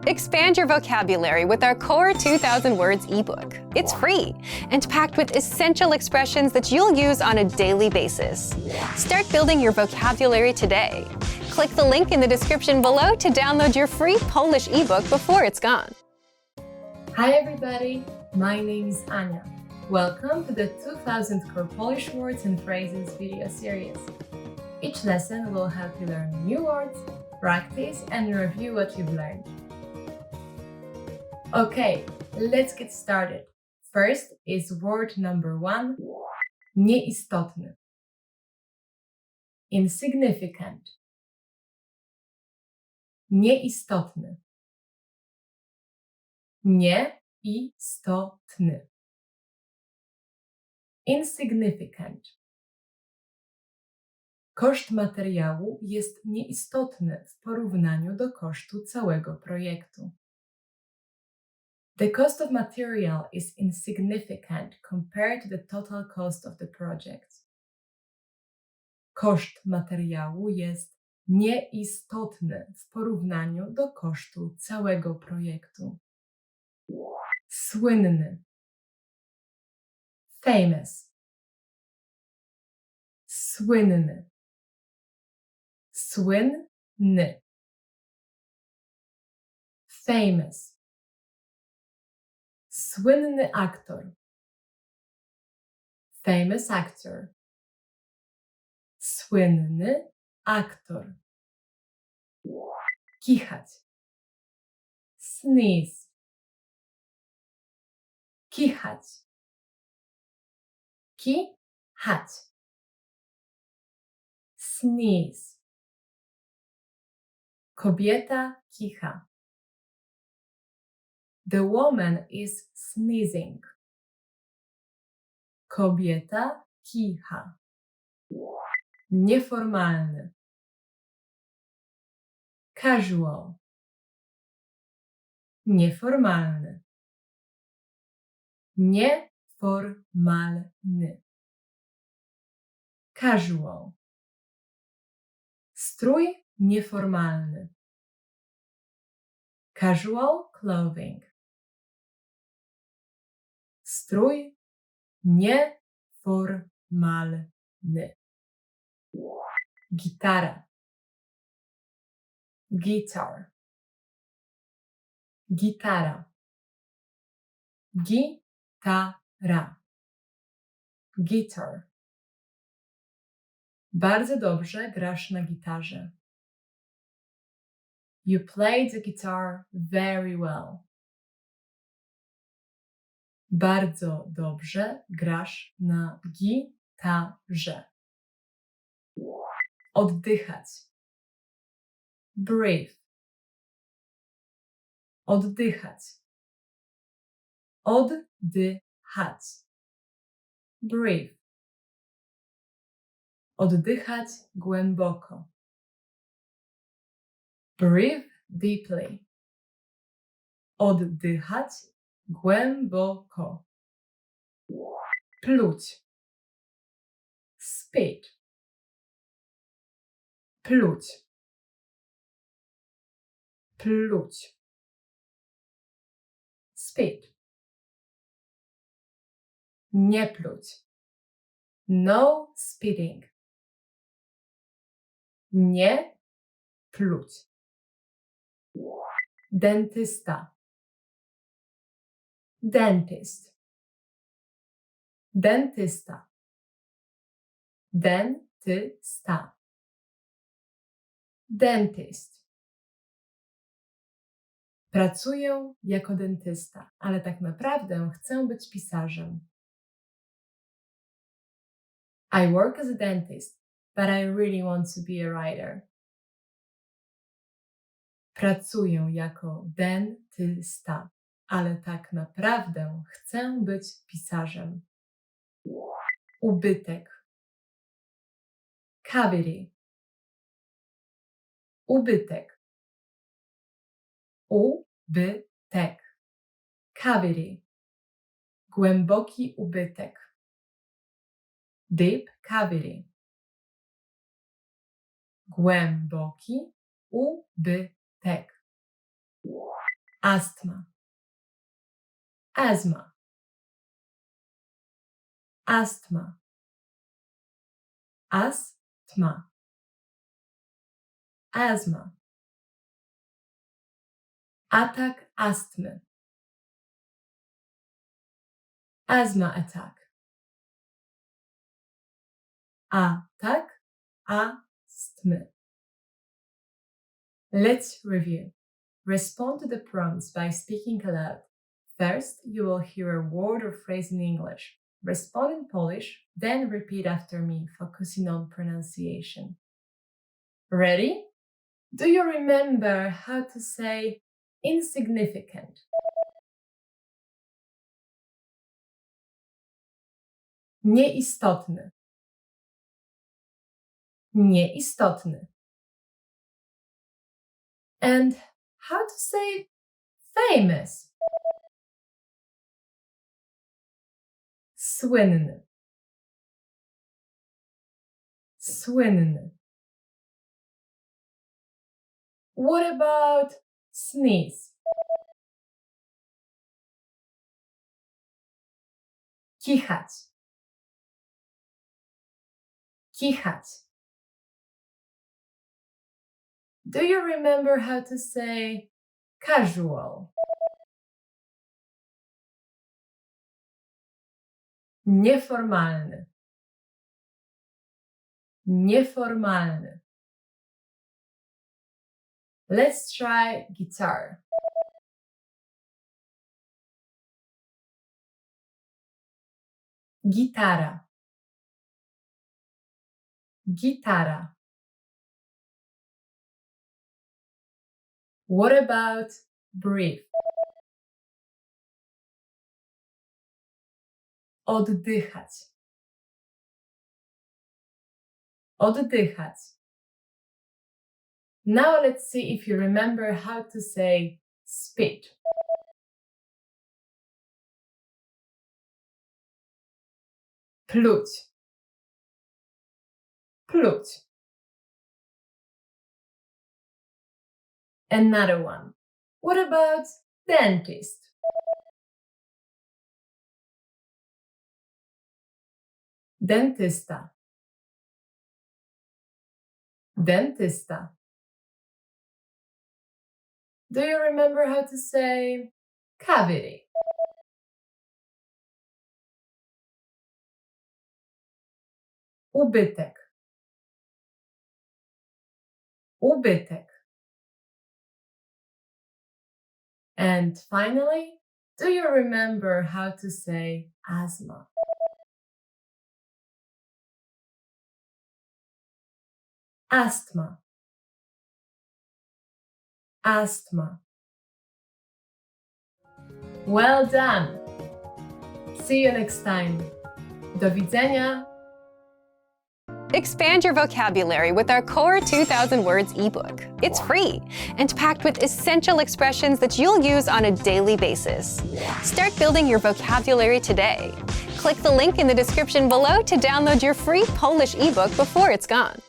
Expand your vocabulary with our Core 2000 Words ebook. It's free and packed with essential expressions that you'll use on a daily basis. Start building your vocabulary today. Click the link in the description below to download your free Polish ebook before it's gone. Hi everybody, my name is Ania. Welcome to the 2000 Core Polish Words and Phrases video series. Each lesson will help you learn new words, practice and review what you've learned. Okay, let's get started. First is word number 1, nieistotny. Insignificant. Nieistotny. Nieistotny. Insignificant. Koszt materiału jest nieistotny w porównaniu do kosztu całego projektu. The cost of material is insignificant compared to the total cost of the project. Koszt materiału jest nieistotny w porównaniu do kosztu całego projektu. Słynny. Famous. Słynny. Słynny. Famous. Słynny aktor. Famous actor. Słynny aktor. Kichać. Sneeze. Kichać. Kichać. Sneeze. Kobieta kicha. The woman is sneezing. Kobieta kicha. Nieformalny. Casual. Nieformalny. Nieformalny. Casual. Strój nieformalny. Casual clothing. Strój nieformalny. Gitara. Guitar. Gitara. Gitara. Guitar. Bardzo dobrze grasz na gitarze. You played the guitar very well. Bardzo dobrze grasz na gitarze. Oddychać. Breathe. Oddychać. Oddychać. Breathe. Oddychać głęboko. Breathe deeply. Oddychać głęboko. Pluć. Spit. Pluć. Pluć. Spit. Nie pluć. No spitting. Nie pluć. Dentysta. Dentist. Dentysta. Dentysta. Dentist. Pracuję jako dentysta, ale tak naprawdę chcę być pisarzem. I work as a dentist, but I really want to be a writer. Pracuję jako dentysta, ale tak naprawdę chcę być pisarzem. Ubytek. Cavity. Ubytek. Ubytek. Cavity. Głęboki ubytek. Deep cavity. Głęboki ubytek. Asthma. Asthma. Asthma. Asthma. Asthma. Atak astmy. Asthma attack. Atak astmy. Let's review. Respond to the prompts by speaking aloud. First, you will hear a word or phrase in English. Respond in Polish, then repeat after me, focusing on pronunciation. Ready? Do you remember how to say insignificant? Nieistotny. Nieistotny. And how to say famous? Słynny. Słynny. What about sneeze? Kichać. Kichać. Do you remember how to say casual? Nieformalny. Nieformalny. Let's try guitar. Gitara. Gitara. What about breathe? Oddychać. Oddychać. Now let's see if you remember how to say spit. Pluć. Pluć. Another one. What about dentist? Dentysta. Dentysta. Do you remember how to say cavity? Ubytek. Ubytek. And finally, do you remember how to say asthma? Asthma. Asthma. Well done! See you next time. Do widzenia! Expand your vocabulary with our Core 2000 Words ebook. It's free and packed with essential expressions that you'll use on a daily basis. Start building your vocabulary today. Click the link in the description below to download your free Polish ebook before it's gone.